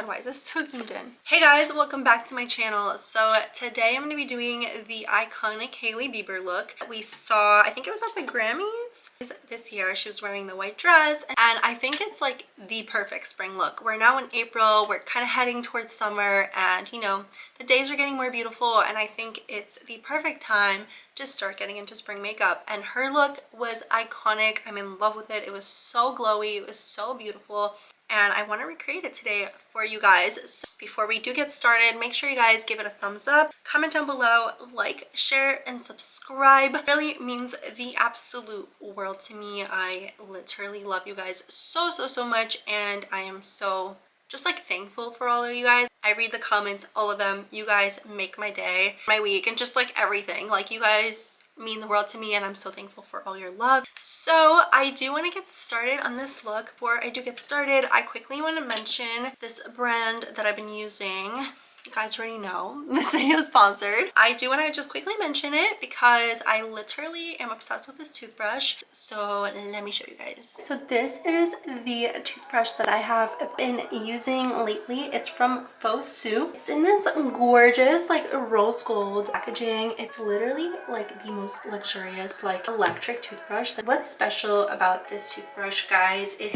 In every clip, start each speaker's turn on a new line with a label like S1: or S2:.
S1: Why is this so zoomed in? Hey guys, welcome back to my channel. So today I'm going to be doing the iconic Hailey Bieber look that we saw, I think it was at the Grammys this year. She was wearing the white dress, and I think it's like the perfect spring look. We're now in April, we're kind of heading towards summer, and you know, the days are getting more beautiful, and I think it's the perfect time to start getting into spring makeup. And her look was iconic. I'm in love with it. It was so glowy, it was so beautiful, and I want to recreate it today for you guys. So before we do get started, make sure you guys give it a thumbs up, comment down below, like, share, and subscribe. It really means the absolute world to me. I literally love you guys so much, and I am so just like thankful for all of you guys. I read the comments, all of them. You guys make my day, my week, and just like everything. Like, you guys mean the world to me, and I'm so thankful for all your love. So I do want to get started on this look. Before I do get started, I quickly want to mention this brand that I've been using. You guys already know this video is sponsored. I do want to just quickly mention it because I literally am obsessed with this toothbrush. So let me show you guys. So this is the toothbrush that I have been using lately. It's from Fosu. It's in this gorgeous like rose gold packaging. It's literally like the most luxurious like electric toothbrush. What's special about this toothbrush, guys, it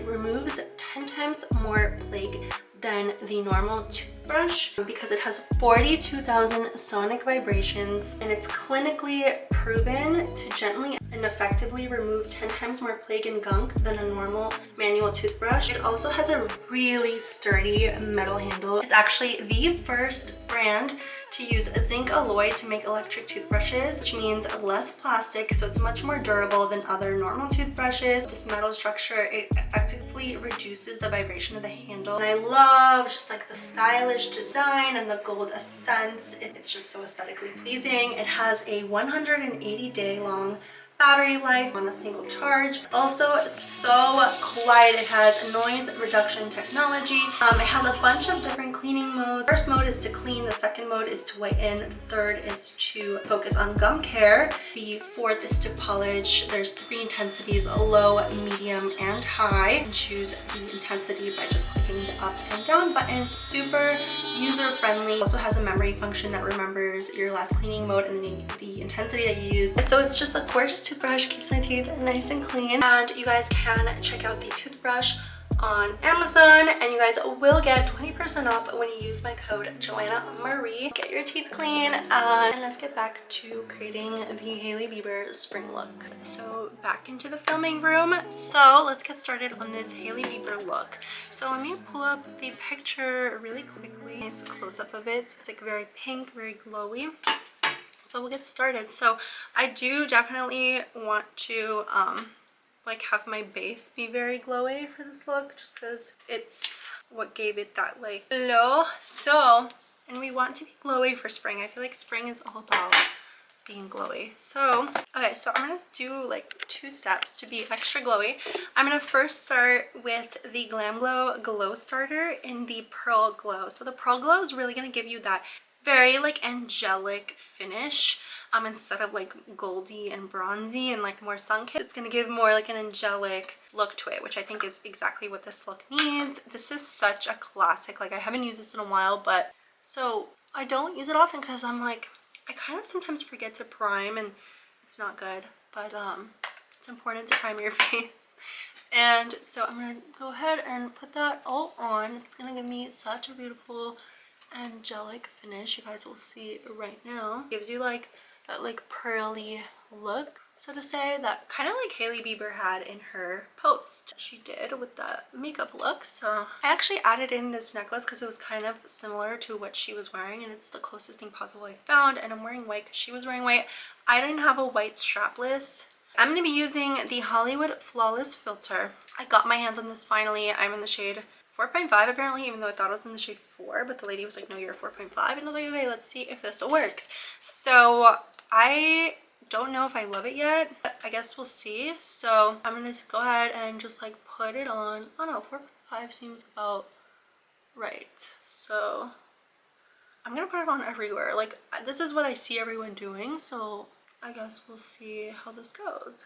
S1: removes 10 times more plaque than the normal toothbrush because it has 42,000 sonic vibrations, and it's clinically proven to gently and effectively remove 10 times more plaque and gunk than a normal manual toothbrush. It also has a really sturdy metal handle. It's actually the first brand to use a zinc alloy to make electric toothbrushes, which means less plastic, so it's much more durable than other normal toothbrushes. This metal structure, it effectively reduces the vibration of the handle, and I love just like the stylish design and the gold accents. It's just so aesthetically pleasing. It has a 180-day long battery life on a single charge. It's also so quiet. It has noise reduction technology. It has a bunch of different cleaning modes. First mode is to clean, the second mode is to whiten, the third is to focus on gum care, the fourth is to polish. There's 3 intensities: low, medium, and high. You can choose the intensity by just clicking the up and down buttons. Super user friendly. Also has a memory function that remembers your last cleaning mode and the intensity that you use. So it's just a gorgeous toothbrush, keeps my teeth nice and clean. And you guys can check out the toothbrush on Amazon, and you guys will get 20% off when you use my code JOANNAMARIE. Get your teeth clean, and let's get back to creating the Hailey Bieber spring look. So back into the filming room. So let's get started on this Hailey Bieber look. So let me pull up the picture really quickly. Nice close-up of it. So it's like very pink, very glowy. So we'll get started. So I do definitely want to like have my base be very glowy for this look, just because it's what gave it that like glow. So, and we want to be glowy for spring. I feel like spring is all about being glowy. So okay, so I'm gonna do like 2 steps to be extra glowy. I'm gonna first start with the Glam Glow Glow Starter in the Pearl Glow. So the Pearl Glow is really gonna give you that very like angelic finish, instead of like goldy and bronzy and like more sun-kissed. It's gonna give more like an angelic look to it, which I think is exactly what this look needs. This is such a classic. Like, I haven't used this in a while, but so I don't use it often because I'm like, I kind of sometimes forget to prime and it's not good, but it's important to prime your face. And so I'm gonna go ahead and put that all on. It's gonna give me such a beautiful angelic finish. You guys will see right now. Gives you like that like pearly look, so to say, that kind of like Hailey Bieber had in her post she did with the makeup look. So I actually added in this necklace because it was kind of similar to what she was wearing, and it's the closest thing possible I found. And I'm wearing white because she was wearing white. I didn't have a white strapless. I'm going to be using the Hollywood Flawless Filter. I got my hands on this finally. I'm in the shade 4.5 apparently, even though I thought it was in the shade 4, but the lady was like, no, you're 4.5, and I was like, okay, let's see if this works. So I don't know if I love it yet, but I guess we'll see. So I'm gonna go ahead and just like put it on. Oh no, 4.5 seems about right. So I'm gonna put it on everywhere. Like, this is what I see everyone doing, so I guess we'll see how this goes.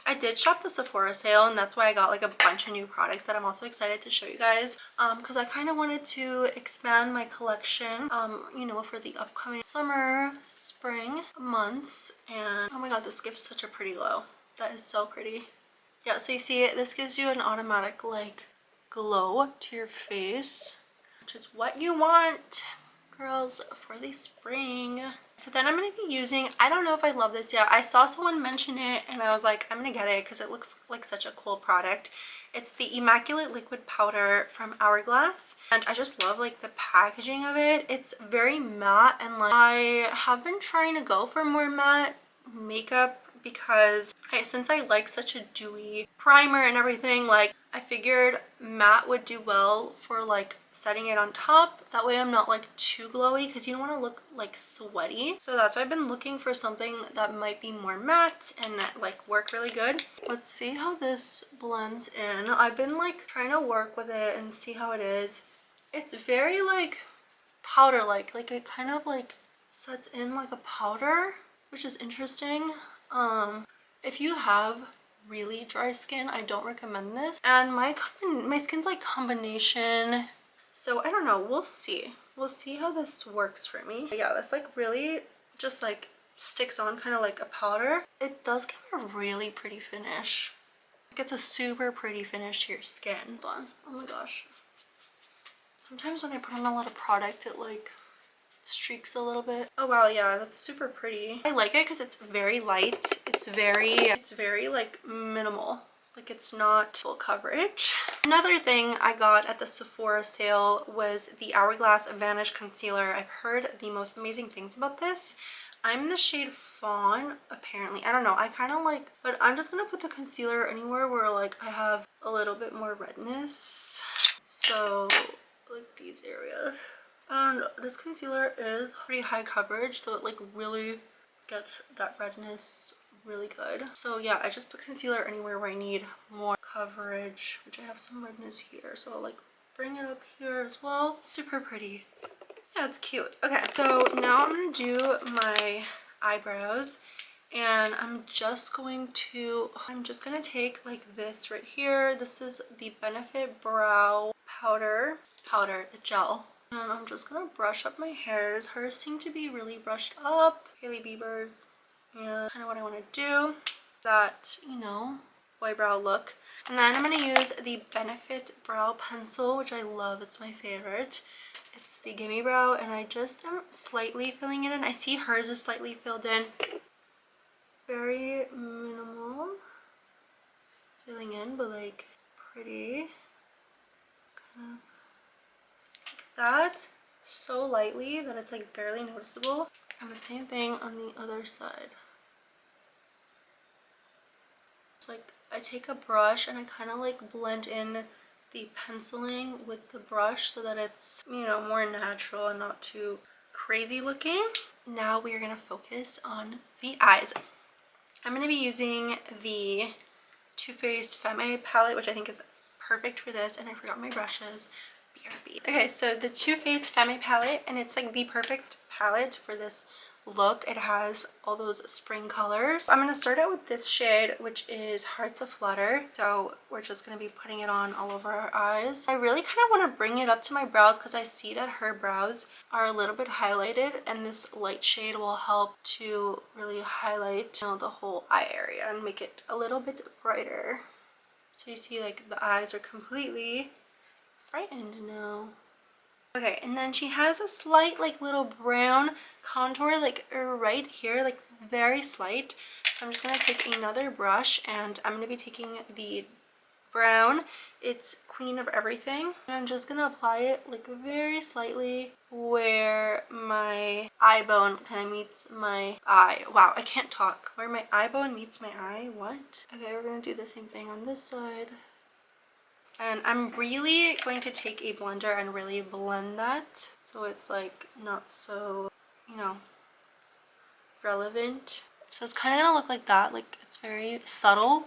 S1: I did shop the Sephora sale, and that's why I got like a bunch of new products that I'm also excited to show you guys, because I kind of wanted to expand my collection, you know, for the upcoming summer, spring months. And oh my god, this gives such a pretty glow. That is so pretty. Yeah, so you see it, this gives you an automatic like glow to your face, which is what you want, girls, for the spring. So then I'm going to be using, I don't know if I love this yet. I saw someone mention it and I was like, I'm going to get it because it looks like such a cool product. It's the Immaculate Liquid Powder from Hourglass, and I just love like the packaging of it. It's very matte, and like I have been trying to go for more matte makeup because since I like such a dewy primer and everything, like I figured matte would do well for like setting it on top. That way I'm not like too glowy, because you don't want to look like sweaty. So that's why I've been looking for something that might be more matte and like work really good. Let's see how this blends in. I've been like trying to work with it and see how it is. It's very like powder like it kind of like sets in like a powder, which is interesting. If you have really dry skin, I don't recommend this. And my skin's like combination, so I don't know, we'll see how this works for me. But yeah, this like really just like sticks on kind of like a powder. It does give a really pretty finish. It gets a super pretty finish to your skin. Hold on. Oh my gosh, sometimes when I put on a lot of product, it like streaks a little bit. Oh wow, yeah, that's super pretty. I like it because it's very light. It's very like minimal. Like, it's not full coverage. Another thing I got at the Sephora sale was the Hourglass Vanish Concealer. I've heard the most amazing things about this. I'm in the shade Fawn, apparently. I don't know, I kind of like, but I'm just gonna put the concealer anywhere where like I have a little bit more redness. So like these areas. And this concealer is pretty high coverage, so it like really gets that redness really good. So yeah, I just put concealer anywhere where I need more coverage, which I have some redness here, so I'll like bring it up here as well. Super pretty. Yeah, it's cute. Okay, so now I'm gonna do my eyebrows, and I'm just gonna take like this right here. This is the Benefit Brow powder, the gel. And I'm just gonna brush up my hairs. Hers seem to be really brushed up. Hailey Biebers. And kind of what I want to do. That, you know, boy brow look. And then I'm gonna use the Benefit Brow Pencil, which I love. It's my favorite. It's the Gimme Brow, and I just am slightly filling it in. I see hers is slightly filled in. Very minimal filling in, but like pretty. Kind of that, so lightly that it's like barely noticeable. And the same thing on the other side. It's like I take a brush and I kind of like blend in the penciling with the brush so that it's, you know, more natural and not too crazy looking. Now we are going to focus on the eyes. I'm going to be using the Too Faced Femme palette, which I think is perfect for this, and I forgot my brushes. Okay, so the Too Faced Femme palette, and it's like the perfect palette for this look. It has all those spring colors. I'm going to start out with this shade, which is Hearts Aflutter. So we're just going to be putting it on all over our eyes. I really kind of want to bring it up to my brows because I see that her brows are a little bit highlighted, and this light shade will help to really highlight, you know, the whole eye area and make it a little bit brighter. So you see like the eyes are completely brightened now. Okay, and then she has a slight like little brown contour like right here, like very slight. So I'm just gonna take another brush, and I'm gonna be taking the brown. It's Queen of Everything, and I'm just gonna apply it like very slightly where my eye bone kind of meets my eye. Wow, I can't talk. Where my eye bone meets my eye. What? Okay, we're gonna do the same thing on this side. And I'm really going to take a blender and really blend that so it's like not so, you know, relevant. So it's kind of gonna look like that, like it's very subtle.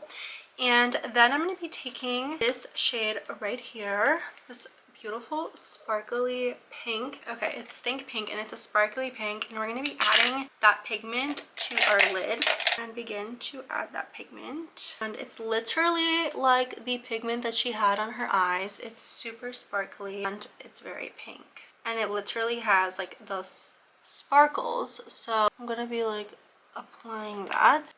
S1: And then I'm gonna be taking this shade right here, this beautiful sparkly pink. Okay, it's Think Pink and it's a sparkly pink, and we're going to be adding that pigment to our lid and begin to add that pigment. And it's literally like the pigment that she had on her eyes. It's super sparkly and it's very pink, and it literally has like those sparkles. So I'm going to be like applying that.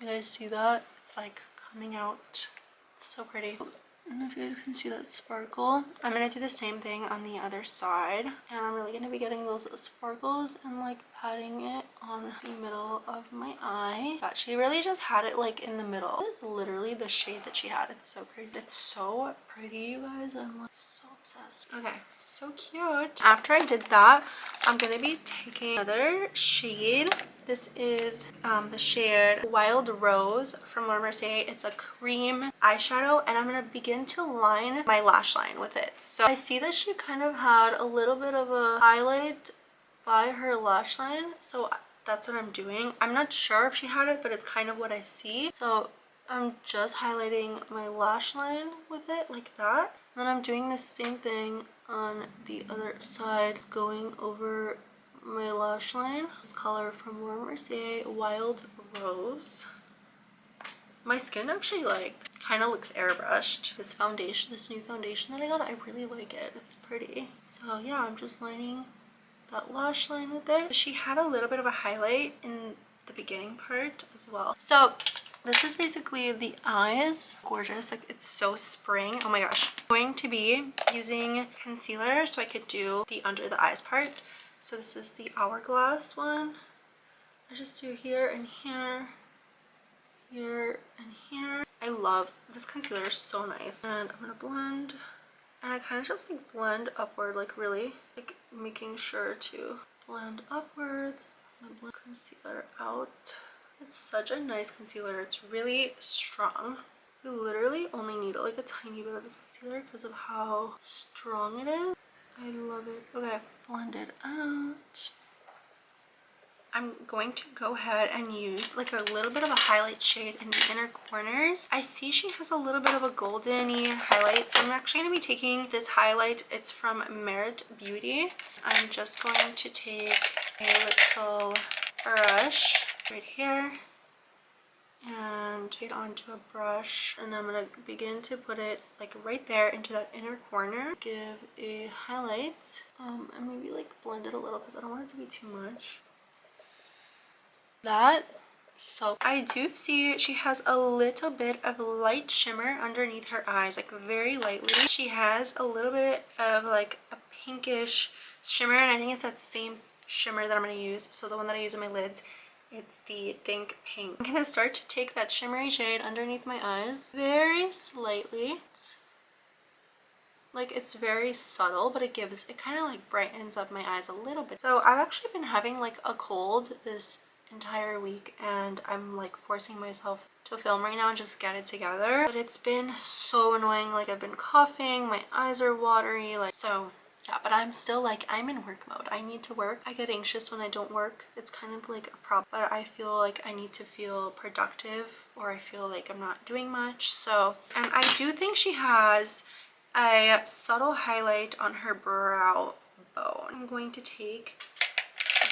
S1: Do you guys see that? It's like coming out. It's so pretty. I don't know if you guys can see that sparkle. I'm gonna do the same thing on the other side, and I'm really gonna be getting those sparkles and like patting it on the middle of my eye. God, she really just had it like in the middle. This is literally the shade that she had. It's so crazy. It's so pretty, you guys. I'm like so obsessed. Okay, so cute. After I did that, I'm gonna be taking another shade. This is the shade Wild Rose from Laura Mercier. It's a cream eyeshadow, and I'm going to begin to line my lash line with it. So I see that she kind of had a little bit of a highlight by her lash line, so that's what I'm doing. I'm not sure if she had it, but it's kind of what I see. So I'm just highlighting my lash line with it like that. And then I'm doing the same thing on the other side, going over my lash line. This color from Laura Mercier, Wild Rose. My skin actually like kind of looks airbrushed. This foundation, this new foundation that I got, I really like it. It's pretty. So yeah, I'm just lining that lash line with it. She had a little bit of a highlight in the beginning part as well. So this is basically the eyes. Gorgeous, like it's so spring. Oh my gosh. I'm going to be using concealer so I could do the under the eyes part. So this is the Hourglass one. I just do here and here, here and here. I love this concealer, is so nice. And I'm gonna blend, and I kind of just like blend upward, like really like making sure to blend upwards. I'm gonna blend concealer out. It's such a nice concealer. It's really strong. You literally only need like a tiny bit of this concealer because of how strong it is. I love it. Okay, blend it out. I'm going to go ahead and use like a little bit of a highlight shade in the inner corners. I see she has a little bit of a golden-y highlight, so I'm actually going to be taking this highlight. It's from Merit Beauty. I'm just going to take a little brush right here and get onto a brush, and I'm gonna begin to put it like right there into that inner corner. Give a highlight and maybe like blend it a little because I don't want it to be too much. That. So I do see she has a little bit of light shimmer underneath her eyes, like very lightly. She has a little bit of like a pinkish shimmer, and I think it's that same shimmer that I'm going to use. So the one that I use in my lids, it's the Think Pink. I'm going to start to take that shimmery shade underneath my eyes very slightly. Like it's very subtle, but it kind of like brightens up my eyes a little bit. So I've actually been having like a cold this entire week, and I'm like forcing myself to film right now and just get it together, but it's been so annoying. Like I've been coughing, my eyes are watery, like so yeah. But I'm still like, I'm in work mode. I need to work. I get anxious when I don't work. It's kind of like a problem, but I feel like I need to feel productive, or I feel like I'm not doing much. So, and I do think she has a subtle highlight on her brow bone. I'm going to take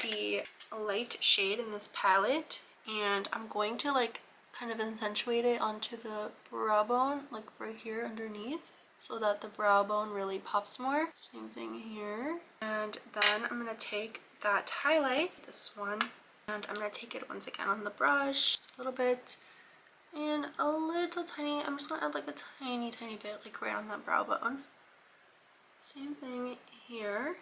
S1: the light shade in this palette, and I'm going to like kind of accentuate it onto the brow bone, like right here underneath, so that the brow bone really pops more. Same thing here. And then I'm going to take that highlight, this one, and I'm going to take it once again on the brush, just a little bit, and a little tiny, I'm just going to add like a tiny bit like right on that brow bone. Same thing here.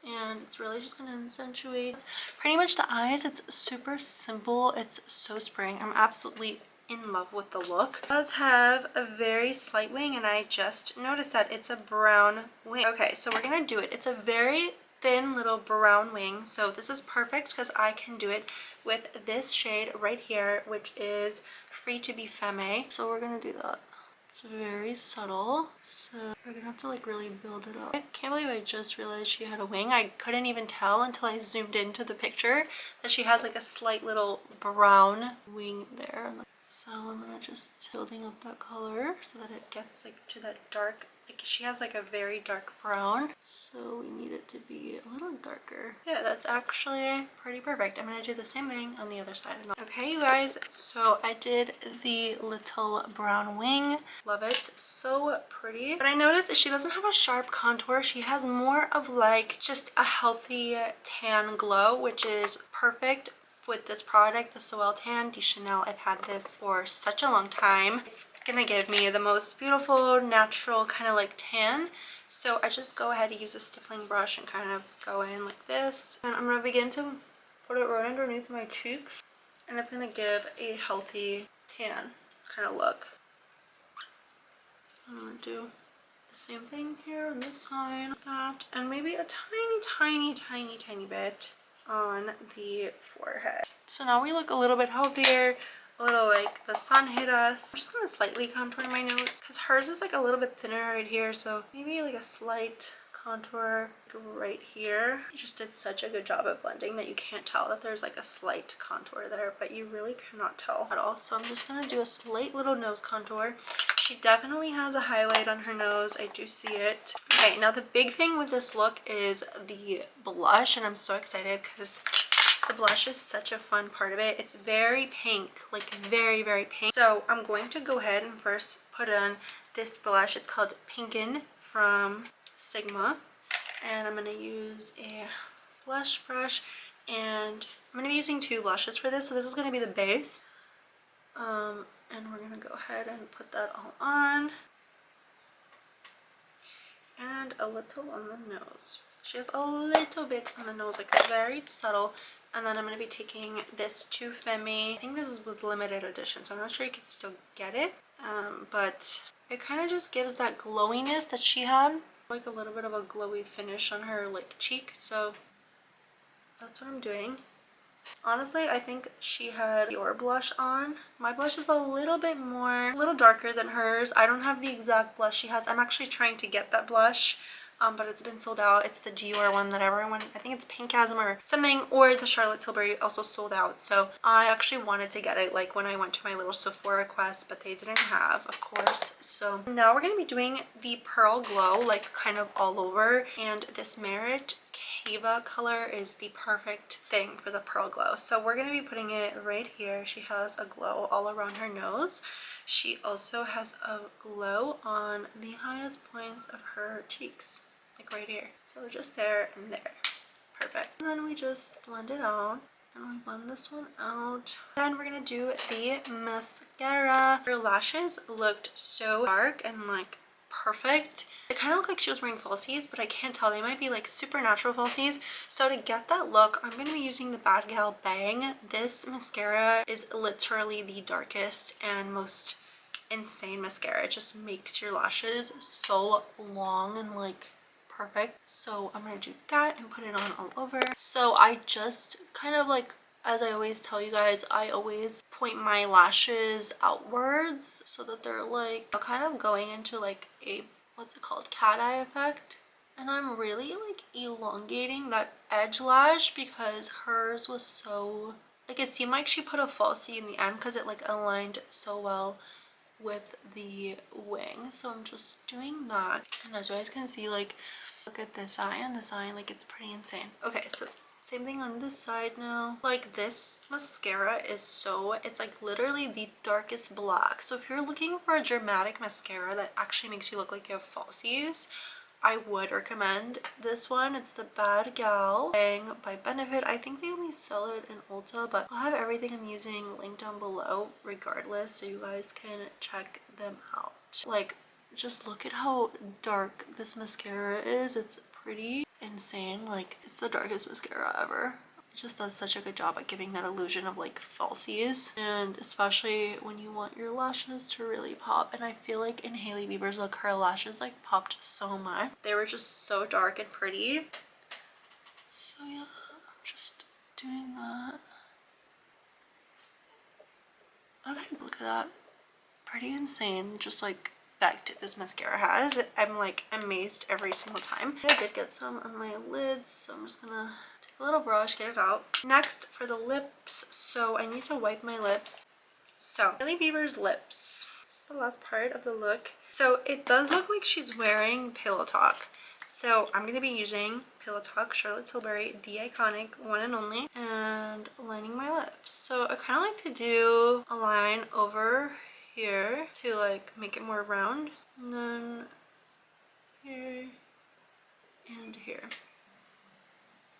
S1: And it's really just going to accentuate pretty much the eyes. It's super simple. It's so spring. I'm absolutely in love with the look. It does have a very slight wing, and I just noticed that it's a brown wing. Okay, so we're going to do it. It's a very thin little brown wing, so this is perfect because I can do it with this shade right here, which is Free to Be Femme. So we're going to do that. It's very subtle, so we're gonna have to like really build it up. I can't believe I just realized she had a wing. I couldn't even tell until I zoomed into the picture that she has like a slight little brown wing there. So I'm gonna just building up that color so that it gets like to that dark, like she has like a very dark brown, so we need it to be a little darker. Yeah, that's actually pretty perfect. I'm gonna do the same thing on the other side. Okay, you guys, so I did the little brown wing. Love it, so pretty. But I noticed she doesn't have a sharp contour. She has more of like just a healthy tan glow, which is perfect with this product, the Soel Tan de Chanel. I've had this for such a long time. It's gonna give me the most beautiful, natural kind of like tan. So I just go ahead and use a stippling brush and kind of go in like this. And I'm gonna begin to put it right underneath my cheeks. And it's gonna give a healthy tan kind of look. I'm gonna do the same thing here on this side, like that, and maybe a tiny bit on the forehead. So now we look a little bit healthier, a little like the sun hit us. I'm just gonna slightly contour my nose because hers is like a little bit thinner right here, so maybe like a slight contour right here. You just did such a good job at blending that you can't tell that there's like a slight contour there, but you really cannot tell at all. So I'm just gonna do a slight little nose contour. She definitely has a highlight on her nose. I do see it. Okay, now the big thing with this look is the blush, and I'm so excited because the blush is such a fun part of it. It's very pink, like very pink. So I'm going to go ahead and first put on this blush. It's called Pinkin from Sigma, and I'm going to use a blush brush, and I'm going to be using two blushes for this. So this is going to be the base. And we're going to go ahead and put that all on. And a little on the nose. She has a little bit on the nose, like very subtle. And then I'm going to be taking this Too Femme. I think this was limited edition, so I'm not sure you can still get it. But it kind of just gives that glowiness that she had. Like a little bit of a glowy finish on her like cheek. So that's what I'm doing. Honestly, I think she had your blush on. My blush is a little bit more, a little darker than hers. I don't have the exact blush she has. I'm actually trying to get that blush, but it's been sold out. It's the Dior one that everyone, I think it's Pinkasm or something, or the Charlotte Tilbury also sold out. So I actually wanted to get it like when I went to my little Sephora quest, but they didn't have, of course. So now we're going to be doing the Pearl Glow, like kind of all over. And this Merit Cava color is the perfect thing for the Pearl Glow. So we're going to be putting it right here. She has a glow all around her nose. She also has a glow on the highest points of her cheeks, like right here. So just there and there. Perfect. And then we just blend it out. And we blend this one out. Then we're going to do the mascara. Her lashes looked so dark and like perfect. It kind of looked like she was wearing falsies, but I can't tell. They might be like supernatural falsies. So to get that look, I'm going to be using the Bad Gal Bang. This mascara is literally the darkest and most insane mascara. It just makes your lashes so long and like perfect. So I'm going to do that and put it on all over. So I just kind of like, as I always tell you guys, I always point my lashes outwards so that they're like kind of going into like a, what's it called, cat eye effect. And I'm really like elongating that edge lash because hers was so, like it seemed like she put a falsie in the end because it like aligned so well with the wing. So I'm just doing that. And as you guys can see, like look at this eye and this eye, like it's pretty insane. Okay, so same thing on this side now. Like this mascara is so, it's like literally the darkest black. So if you're looking for a dramatic mascara that actually makes you look like you have falsies, I would recommend this one. It's the Bad Gal Bang by Benefit. I think they only sell it in Ulta, but I'll have everything I'm using linked down below regardless, so you guys can check them out. Like, just look at how dark this mascara is. It's pretty insane. Like, it's the darkest mascara ever. It just does such a good job at giving that illusion of like falsies, and especially when you want your lashes to really pop. And I feel like in Hailey Biebers look, her lashes like popped so much. They were just so dark and pretty. So yeah, I'm just doing that. Okay, look at that. Pretty insane. Just like effect this mascara has. I'm like amazed every single time. I did get some on my lids, so I'm just gonna take a little brush, get it out. Next for the lips, so I need to wipe my lips. So Hailey Biebers lips. This is the last part of the look. So it does look like she's wearing Pillow Talk. So I'm going to be using Pillow Talk Charlotte Tilbury, the iconic one and only, and lining my lips. So I kind of like to do a line over here to like make it more round, and then here and here.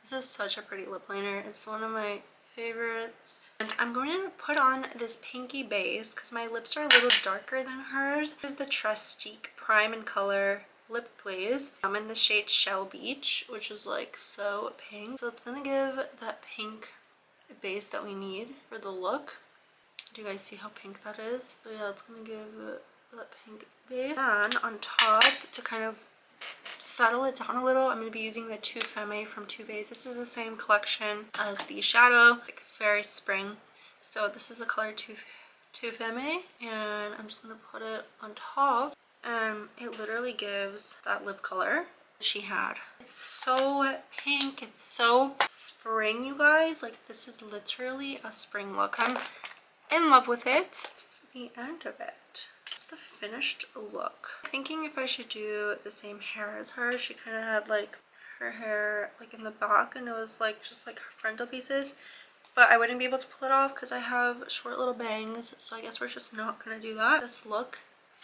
S1: This is such a pretty lip liner. It's one of my favorites. And I'm going to put on this pinky base because my lips are a little darker than hers. This is the Trustique Prime in Color lip glaze. I'm in the shade Shell Beach, which is like so pink. So it's gonna give that pink base that we need for the look. Do you guys see how pink that is? So yeah, it's gonna give that pink base. And on top, to kind of settle it down a little, I'm going to be using the Too Femme from Too Faced. This is the same collection as the shadow, like very spring. So this is the color Too Femme, and I'm just going to put it on top, and it literally gives that lip color she had. It's so pink, it's so spring, you guys. Like, this is literally a spring look. I'm in love with it. This is the end of it. The finished look. I'm thinking if I should do the same hair as her. She kind of had like her hair like in the back, and it was like just like her frontal pieces, but I wouldn't be able to pull it off because I have short little bangs, so I guess we're just not gonna do that. This look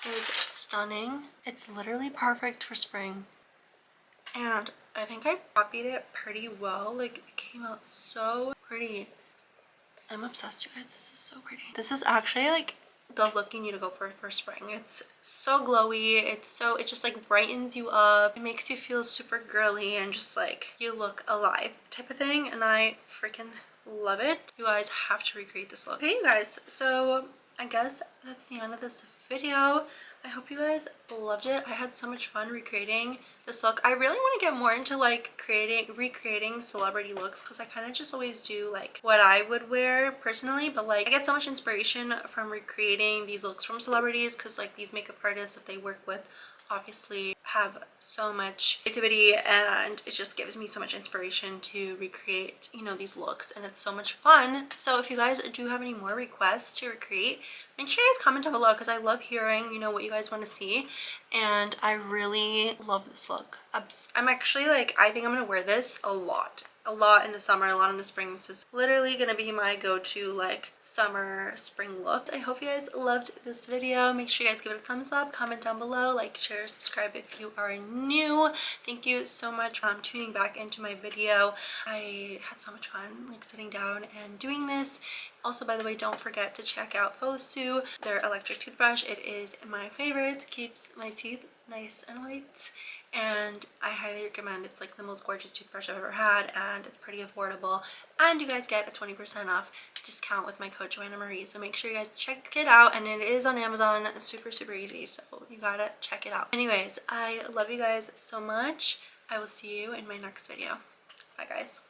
S1: is stunning. It's literally perfect for spring, and I think I copied it pretty well. Like, it came out so pretty. I'm obsessed, you guys. This is so pretty. This is actually like the look you need to go for spring. It's so glowy, it just like brightens you up, it makes you feel super girly and just like you look alive type of thing, and I freaking love it. You guys have to recreate this look. Okay, you guys, so I guess that's the end of this video. I hope you guys loved it. I had so much fun recreating this look. I really want to get more into like recreating celebrity looks, because I kind of just always do like what I would wear personally, but like I get so much inspiration from recreating these looks from celebrities, because like these makeup artists that they work with obviously have so much creativity, and it just gives me so much inspiration to recreate, you know, these looks, and it's so much fun. So if you guys do have any more requests to recreate, make sure you guys comment down below, because I love hearing, you know, what you guys want to see, and I really love this look. I'm actually like, I think I'm gonna wear this a lot in the summer, a lot in the spring. This is literally gonna be my go-to like summer spring look. I hope you guys loved this video. Make sure you guys give it a thumbs up, comment down below, like, share, subscribe if you are new. Thank you so much for tuning back into my video. I had so much fun like sitting down and doing this. Also, by the way, don't forget to check out Fosu, their electric toothbrush. It is my favorite, keeps my teeth nice and white, and I highly recommend. It's like the most gorgeous toothbrush I've ever had, and it's pretty affordable, and you guys get a 20% off discount with my code JOANNAMARIE. So make sure you guys check it out, and it is on Amazon. Super easy, so you gotta check it out. Anyways, I love you guys so much. I will see you in my next video. Bye guys.